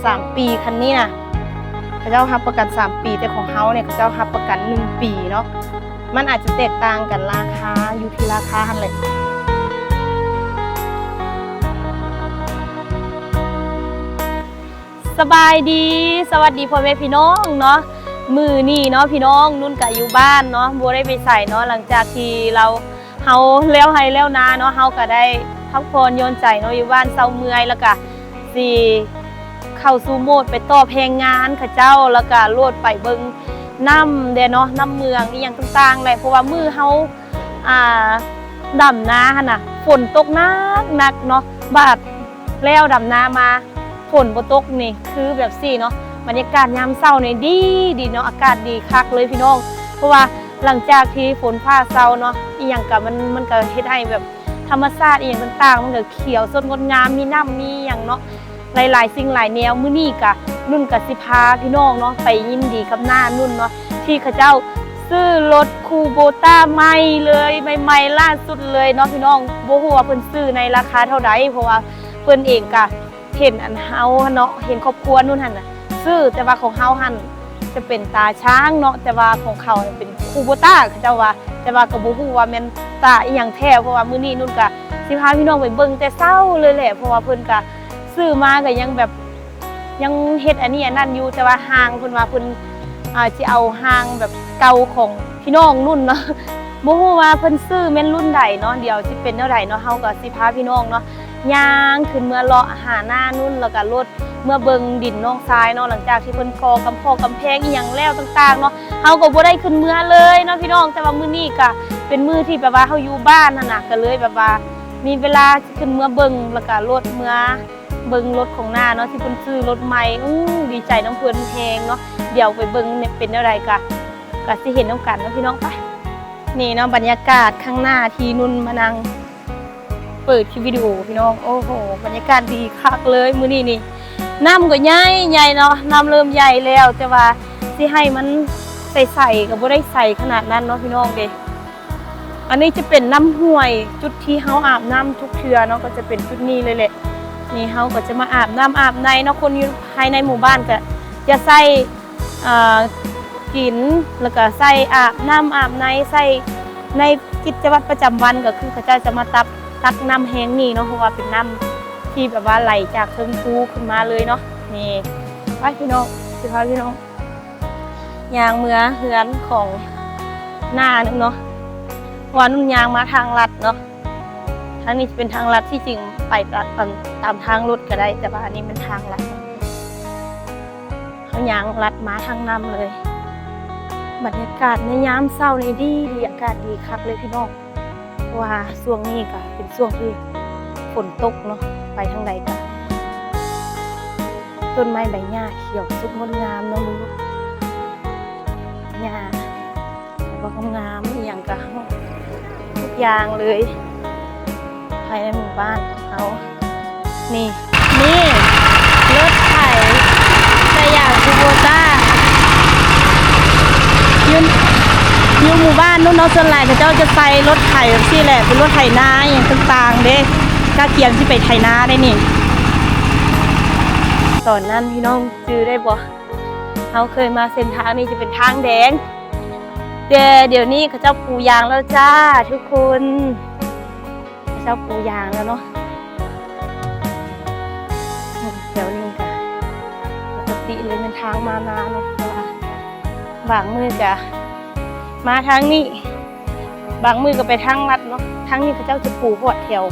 3 ปีคันนี้นะเขาเจ้ารับประกัน3 ปีแต่ของเขาเนี่ยเขาเจ้ารับประกัน1 ปีเนาะมันอาจจะแตกต่างกันราคาอยู่ที่ราคาหั่นแหละสบายดีสวัสดีพ่อแม่พี่น้องเนาะมือนี่เนาะพี่น้องนุ่นก็อยู่บ้านเนาะบัวได้ไปใส่เนาะหลังจากที่เฮาแล้วให้แล้วนาเนาะเฮาก็ได้พักผ่อนโยนใจเนาะอยู่บ้านเศร้าเมื่อยแล้วก็สิเข้าสู่โหมดไปตอบแรงงานเขาเจ้าแล้วก็โลดไปเบิ่งน้ำเด้เนาะน้ำเมืองอีหยังต่างๆแหละเพราะว่ามือเฮาดำนาหั่นน่ะฝนตกหนักเนาะบาดแล้วดำนามาฝนบ่ตกนี่คือแบบสี่เนาะบรรยากาศยามเช้านี่ดีเนาะอากาศดีคักเลยพี่น้องเพราะว่าหลังจากที่ฝนฟ้าเช้าเนาะอีหยังก็มันก็เฮ็ดให้แบบธรรมชาติอีหยังต่างๆมันก็เขียวสดงดงามมีน้ำมีหยังเนาะหลายๆสิ่งหลายแนวมื้อนี้ก็นุ่นก็สิพาพี่น้องเนาะไปยินดีกับหน้านุ่นเนาะที่เขาเจ้าซื้อรถคูโบต้าใหม่เลยใหม่ๆล่าสุดเลยเนาะพี่น้องบ่ฮู้ว่าเพิ่นซื้อในราคาเท่าใดเพราะว่าเพิ่นเองก็เห็นอันเฮาเนาะเห็นครอบครัวนุ่นหั่นน่ะซื้อแต่ว่าของเฮาหั่นจะเป็นตาช้างเนาะแต่ว่าของเขาเป็นคูโบต้าเขาเจ้าว่าแต่ว่าก็บ่ฮู้ว่าแม่นตาอีหยังแท้เพราะว่ามื้อนี้นุ่นก็สิพาพี่น้องไปเบิ่งแต่เช้าเลยแหละเพราะว่าเพิ่นก็ซื้อมาก็ยังแบบยังเฮ็ดอันนี้อันนั้นอยู่แต่ว่าห้างเพิ่นว่าเพิ่นสิเอาห้างแบบเก่าของพี่น้องนุ่นเนาะบ่ฮู้ว่าเพิ่นซื้อแม่นรุ่นใดเนาะเดี๋ยวสิเป็นแนวใดเนาะเฮาก็สิพาพี่น้องเนาะย่างขึ้นเมื่อเลาะหาหน้านุ่นแล้วก็รถเมื่อเบิ่งดินน้องทรายเนาะหลังจากที่เพิ่นก่อกำแพงอีหยังแล้วต่างๆเนาะเฮาก็บ่ได้ขึ้นเมื่อเลยเนาะพี่น้องแต่ว่ามื้อนี้ก็เป็นมื้อที่แบบว่าเฮาอยู่บ้านนั่นน่ะก็เลยแบบว่ามีเวลาขึ้นเมื่อเบิ่งแล้วก็รถเมื่อเบิ่งรถของหน้าเนาะที่เพิ่นซื้อรถใหม่ดีใจน้ำเพิ่นแฮงเนาะเดี๋ยวไปเบิ่งเป็นอะไรก็สิเห็นนำกันเนาะพี่น้องไปนี่เนาะบรรยากาศข้างหน้าที่นุ่นมานั่งเปิดคลิปวิดีโอพี่น้องโอ้โหบรรยากาศดีคักเลยมื้อนี้นี่น้ำก็ใหญ่เนาะน้ำเริ่มใหญ่แล้วแต่ว่าสิให้มันใสๆก็บ่ได้ใสขนาดนั้นเนาะพี่น้องเด้อันนี้จะเป็นน้ำห้วยจุดที่เฮาอาบน้ำทุกเทื่อเนาะก็จะเป็นจุดนี้เลยแหละนี่เฮาก็จะมาอาบน้ำอาบในเนาะคนอยู่ภายในหมู่บ้านก็จะใส่กินแล้วก็ใส่อาบน้ำอาบในใส่ในกิจวัตรประจำวันก็คือเขาจะมาตักน้ำแห้งนี่เนาะเพราะว่าเป็นน้ำที่แบบว่าไหลจากเทิงภูขึ้นมาเลยเนาะนี่ไปพี่น้องสิพาพี่น้องยางเมือเฮือนของหน้านึงเนาะว่านุ่นยางมาทางลัดเนาะทางนี้จะเป็นทางลัดที่จริงไปตามทางรถก็ได้แต่ว่าอันนี้เป็นทางลัดเขายางลัดมาทางน้ำเลยบรรยากาศในยามเช้านี่ดีอากาศดีคักเลยพี่น้องว่าช่วงนี้ก็เป็นช่วงที่ฝนตกเนาะไปทางใดก็ต้นไม้ใบหญ้าเขียวสุดงดงามเนาะมึงหญ้าว่างามๆอย่างกับทุกอย่างเลยภายในหมู่บ้านของเขานี่รถไถสยามคูโบต้าอยู่หมู่บ้านนู้นเนาะส่วนใหญ่เขาจะใส่รถไถแบบนี้แหละเป็นรถไถนาอย่างต่างๆเด้กาเกียมที่ไปไถนาได้นี่ตอนนั้นพี่น้องจื้อได้บ่เขาเคยมาเส้นทางนี้จะเป็นทางแดงเดี๋ยวนี้เขาเจ้าปูยางแล้วจ้าทุกคนเขาเจ้าปูยางแล้วเนาะเดี๋ยวนี้ก็ปกติเลยเป็นทางมานาเนาะบางมือก็มาทางนี้บางมือก็ไปทางลัดเนาะทางนี้เขาเจ้าจะปูหอดแถว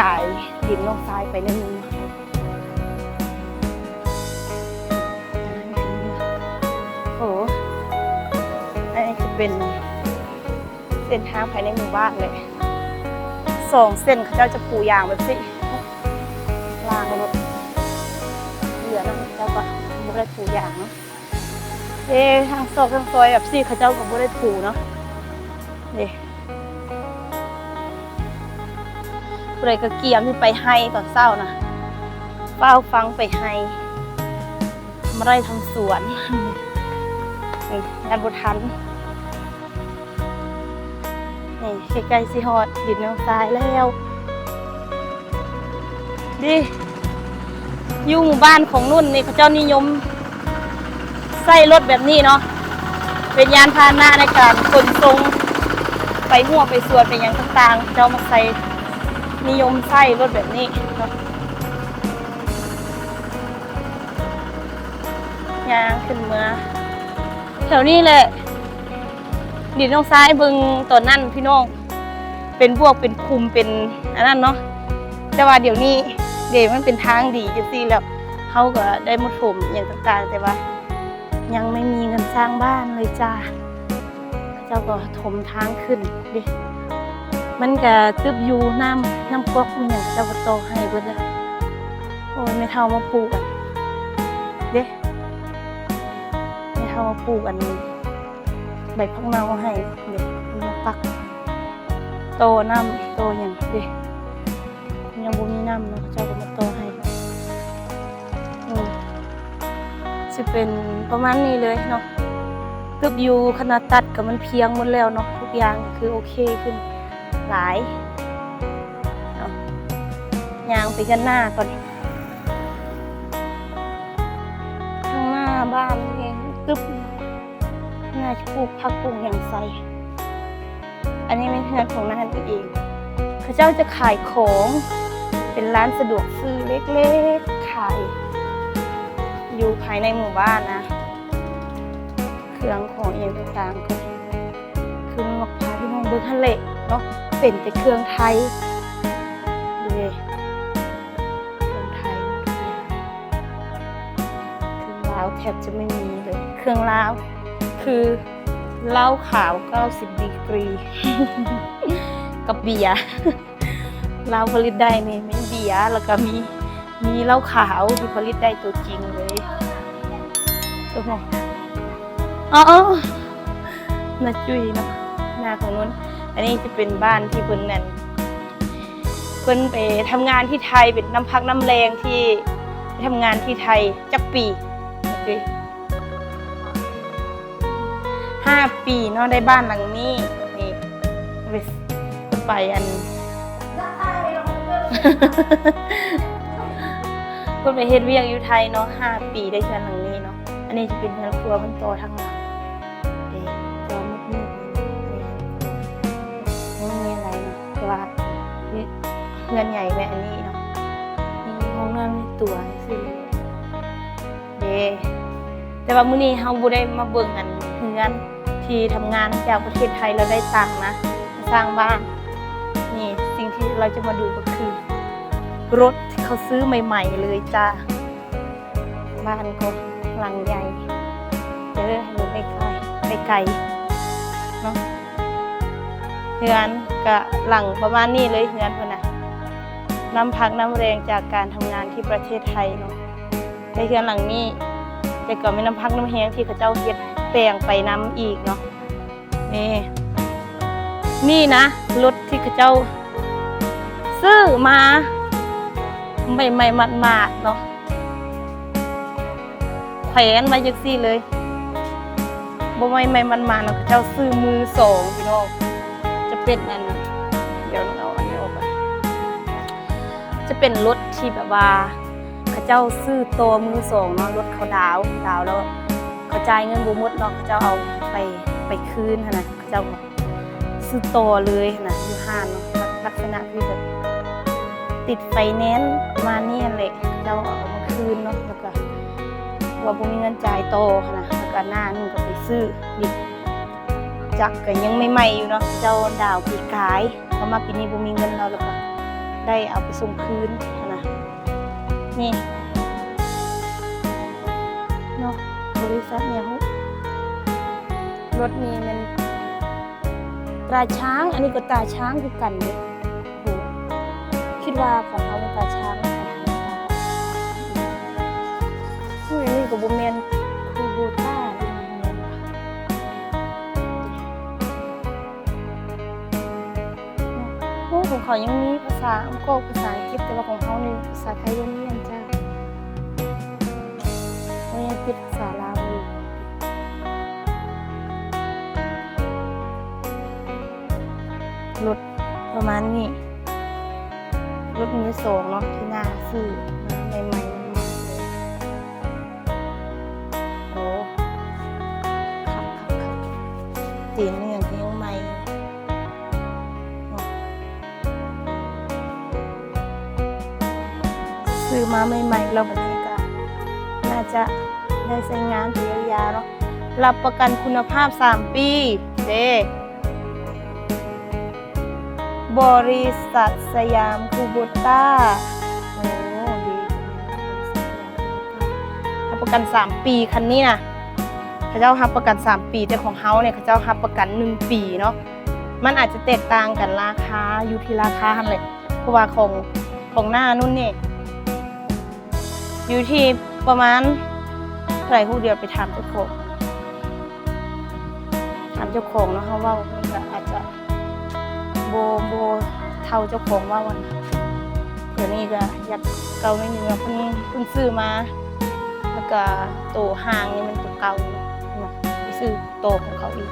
กายดินน้องทรายไปนั่นนึงโอ้อันนี้จะเป็นเส้นทางภายในหมู่บ้านเลย2 เส้นเขาเจ้าจะปูยางแบบนี้ลางรถเหลือนะเจ้าก็ไม่ได้ปูยางเนาะทางซอกทางซอยแบบซี่เขาเจ้าก็ไม่ได้ปูเนาะนี่อะไรก็เกียมที่ไปให้ตอนเช้านะเฝ้าฟังไปให้มาได้ทำสวนนี่งานบุทันนี่ใกล้ๆสิฮอดดินน้องทรายแล้วดิ อยู่หมู่บ้านของนุ่นนี่เขาเจ้านิยมใส่รถแบบนี้เนาะเป็นยานพาหนะในการขนส่งไปหัวไปสวนไปอย่างต่างๆเจ้ามาใส่นิยมใส่รถแบบนี้เนาะยางขึ้นเมื่อแถวนี้แหละดินน้องซ้ายเบึงตอนนั้นพี่น้องเป็นพวกเป็นคุมเป็นอันนั้นเนาะแต่ว่าเดี๋ยวนี้เดี๋ยวมันเป็นทางดีจังซี่แล้วเขาก็ได้มาถมอย่างต่างๆแต่ว่ายังไม่มีเงินสร้างบ้านเลยจ้าเจ้าก็ถมทางขึ้นดิมันก็ตึบอยู่น้ำก๊อกมันอย่างเจ้าก็โตให้เบิดแล้วโอ้ยไม่เท่ามาปลูกกันเด้ไม่เท่ามาปลูกกันใบพักเนาให้เด็กมาปักโตน้ำโตอย่างเด็กยังบุมีน้ำเนาะเจ้าก็มาโตให้จะเป็นประมาณนี้เลยเนาะตึบอยู่ขนาดตัดกับมันเพียงหมดแล้วเนาะทุกอย่างคือโอเคขึ้นหลายเนาะยางไปกันหน้าก่อนข้างหน้าบ้านเองตึบน่าจะปลูกผักปลูกอย่างไซอันนี้เป็นเฮือนของน้าตัวเองเขาเจ้าจะขายของเป็นร้านสะดวกซื้อเล็กๆขายอยู่ภายในหมู่บ้านนะเครื่องของอย่างต่างๆก็คือมะพร้าวที่น้องเบิร์ทะเลเนาะเป็นแต่เครื่องไทยเลยเครื่องไทยทุกอย่างเครื่องลาวแทบจะไม่มีเลยเครื่องลาวคือเหล้าขาว90ดีกรี กับเบียร์เหล้าผลิตได้ไม่เบียร์แล้วก็มีเหล้าขาวที่ผลิตได้ตัวจริงเลยตัวหมออ๋อน่าจุยเนาะหน้าของนู้นอันนี้จะเป็นบ้านที่เพิ่นนั่นเพิ่นไปทำงานที่ไทยเป็นน้ำพักน้ำแรงที่ไปทำงานที่ไทยจักปีจุย5 ปีเนาะได้บ้านหลังนี้นี่ไปอันคุณไปเฮ็ดเวียกอยู่ไทยเนาะ5 ปีได้เรือนหลังนี้เนาะอันนี้จะเป็นเรือนครัวมันโตทั้งหลังจอมืดๆไม่มีอะไรเนาะแต่ว่าเรือนใหญ่แบบอันนี้เนาะมีห้องน้ำในตัวสิแต่ว่ามื้อนี้เฮาบ่ได้มาเบิ่งอันเรือนที่ทำงานจากประเทศไทยเราได้ตังค์นะสร้างบ้านนี่สิ่งที่เราจะมาดูก็คือรถที่เขาซื้อใหม่ๆเลยจ้าบ้านก็หลังใหญ่เดี๋ยวให้ดูไกลเนาะเฮือนก็หลังประมาณนี้เลยเฮือนเพิ่นน่ะน้ำพักน้ำแรงจากการทำงานที่ประเทศไทยเนาะในเฮือนหลังนี้แต่ก็มีน้ำพักน้ำแห้งที่เขาเจ้าเฮ็ดแปลงไปน้ำอีกเนาะนี่นะรถที่เขาเจ้าซื้อมาใหม่ๆหมาดๆเนาะแขวนมาจังซี่เลยบ่ใหม่ๆหมาดๆเนาะเขาเจ้าซื้อมือสองพี่น้องจะเป็นอันเดี๋ยวเอาอันนี้ออกไปจะเป็นรถที่แบบว่าเขาเจ้าซื้อตัวมือสองเนาะรถเขาดาวแล้วเขาจ่ายเงินบ่หมดเนาะเขาเจ้าเอาไปคืนนะเขาเจ้าซื้อตัวเลยนะอยู่ห้างเนาะลักษณะที่แบบติดไฟแนนซ์มานี่แหละเจ้าเอามาคืนเนาะแล้วก็ว่าบ่มีเงินจ่ายโตนะแล้วก็หน้านึงก็ไปซื้อดิจักก็ยังไม่ใหม่อยู่เนาะเจ้าดาวปีกายพอมาปีนี้บ่มีเงินแล้วก็ได้เอาไปส่งคืนนะนี่เนาะบริษัทเนี่ยรถนี้มันตราช้างอันนี้ก็ตราช้างคือกันเลยคิดว่าของเขาเป็นตราช้างนี่กับบุเมนคูบูต้าของเขายังมีภาษาอังกฤษภาษาอังกฤษแต่ว่าของเขานี่ภาษาไทยยังไม่จ้าเขายังติดภาษาลาวอยู่รถประมาณนี้รถมือสองเนาะที่น่าซื้อใหม่ๆ ตีนนี่อย่างที่ยังใหม่ซื้อมาใหม่ๆแล้วแบบนี้ก็น่าจะได้ใช้งานยาวๆเนาะรับประกันคุณภาพ3 ปีเด้บริษัทสยามคูโบต้าโอ้ดีรับประกัน3 ปีคันนี้นะเขาเจ้ารับประกัน3 ปีแต่ของเฮาเนี่ยเขาเจ้ารับประกัน1 ปีเนาะมันอาจจะแตกต่างกันราคาอยู่ที่ราคาหั่นแหละเพราะว่าของหน้านุ่นนี่อยู่ที่ประมาณเท่าไหร่ผู้เดียวไปถามเจ้าของเนาะเขาว่ามันก็อาจจะโบเท่าเจ้าของว่าวันเดี๋ยวนี้ก็อยากเก่าไม่เนื้อเพิ่งซื้อมาแล้วก็โตห่างนี่มันตัวเก่าไปซื้อโตของเขาอีก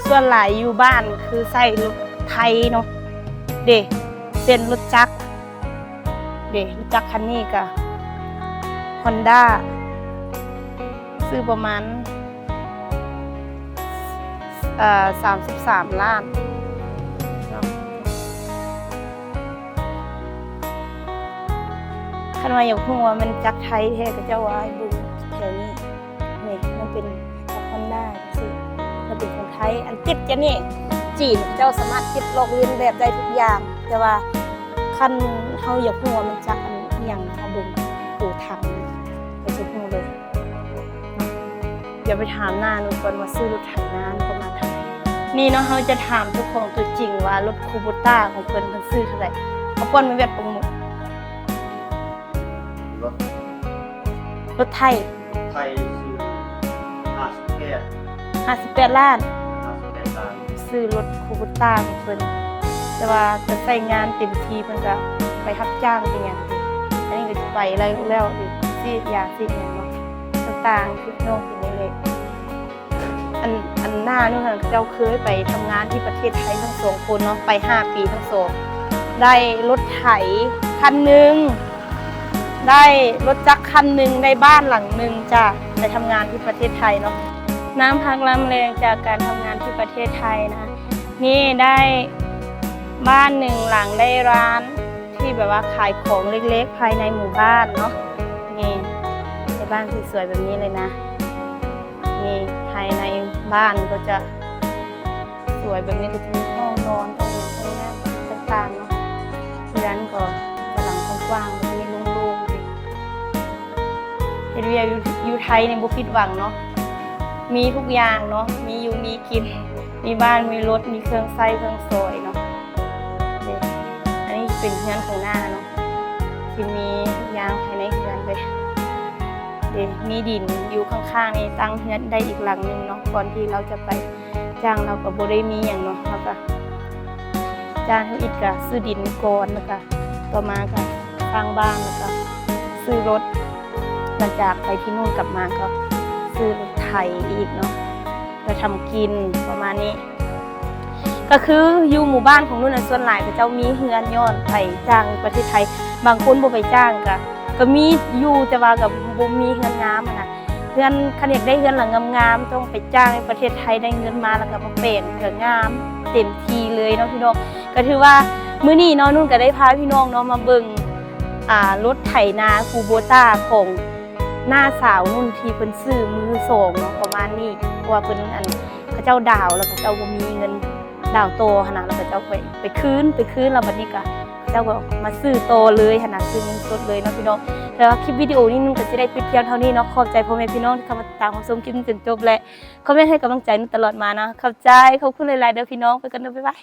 ส่วนหลายอยู่บ้านคือใส่รถไทยเนาะเด็เป็นรถจักรรถจักรคันนี้ก็ฮอนด้าซื้อประมาณ33 ล้านคันว่าอยากรู้ว่ามันจักรไทยแท้ก็เจ้าว่าบุญแถวนี้นี่มันเป็นจักรฮอนด้าสิมันเป็นของไทยอันติดจะนี่จีนเจ้าสามารถติดลอกเลียนแบบได้ทุกอย่างแต่ว่าคันเฮาอยากรู้ว่ามันจักรอันอย่างเฮาเบิ่งปูถังไปสิรู้เลยเดี๋ยวไปถามหน้าหนูก่อนว่าซื้อรถไถนาประมาณเท่าไหร่นี่เนาะเราจะถามเจ้าของตัวจริงว่ารถคูโบต้าของเพิ่นซื้อเท่าไหร่เอาป้อนมาเวียดปงหมดรถไทยซื้อ58 ล้านซื้อรถคูโบต้าของเพิ่นแต่ว่าจะใช้งานเต็มที่เพิ่นก็ไปรับจ้างเป็นหยังอันนี้ก็จะไปแล้วดิซีดยาซีดหยังเนาะต่างๆคือน้องกินได้เลยอันหน้านู่นน่ะเจ้าเคยไปทำงานที่ประเทศไทยทั้ง2 คนเนาะไป5 ปีทั้ง2ได้รถไถคันนึงได้รถจักรคันนึงได้บ้านหลังนึงจ้ะไปทำงานที่ประเทศไทยเนาะน้ำพักน้ำแรงจากการทำงานที่ประเทศไทยนะนี่ได้บ้าน1 หลังได้ร้านที่แบบว่าขายของเล็กๆภายในหมู่บ้านเนาะนี่ในบ้านสวยๆแบบนี้เลยนะนี่ภายในบ้านก็จะสวยแบบนี้ก็จะมีห้องนอนตรงนี้ต่างๆเนาะที่ร้านก็จะหลังกว้างๆแบบนี้โล่งๆเลยเฮ็ดเวียกอยู่ไทยในบ่ผิดหวังเนาะมีทุกอย่างเนาะมีอยู่มีกินมีบ้านมีรถมีเครื่องใช้เครื่องซอยเนาะอันนี้เป็นเรือนของหน้าเนาะที่มีทุกอย่างภายในเรือนเลยมีดินอยู่ข้างๆนี่ตั้งเรือนได้อีกหลังนึงเนาะก่อนที่เราจะไปจ้างเราก็บ่ได้มีอย่างเนาะเราก็จ้างเขาอีกก็ซื้อดินก่อนแล้วก็ต่อมาก็สร้างบ้านแล้วก็ซื้อรถหลังจากไปที่นู่นกลับมาก็ซื้อรถไถอีกเนาะไปทำกินประมาณนี้ก็คืออยู่หมู่บ้านของนุ่นส่วนหลายพระเจ้ามีเฮือนย้อนไปจ้างประเทศไทยบางคนบ่ไปจ้างก็มีอยู่แต่ว่ากับบ่มีเฮือนงามนะเฮือนคันอยากได้เฮือนหลังงามๆต้องไปจ้างในประเทศไทยได้เงินมาแล้วก็มาเป็นเฮือนงามเต็มทีเลยเนาะพี่น้องก็ถือว่ามื้อนี้เนาะนุ่นก็ได้พาพี่น้องเนาะมาเบิ่งรถไถนาคูโบต้าของหน้าสาวนุ่นที่เพิ่นซื้อมือ2เนาะประมาณนี้เพราะว่าเพิ่นเขาเจ้าดาวแล้วก็เจ้าบ่มีเงินดาวโตขนาดแล้วก็เจ้าไปคืนแล้วบัดนี้ก็เจ้าก็มาซื้อโตเลยขนาดซื้อเงินสดเลยเนาะพี่น้องแต่ว่าคลิปวิดีโอนี้นุ่นก็สิได้ปิดเพียงเท่านี้เนาะขอบใจพ่อแม่พี่น้องที่เข้ามาติดตามรับชมคลิปจนจบและคอมเมนต์ให้กำลังใจนุ่นตลอดมานะขอบคุณหลายๆเด้อพี่น้องไปกันเด้อบ๊ายบาย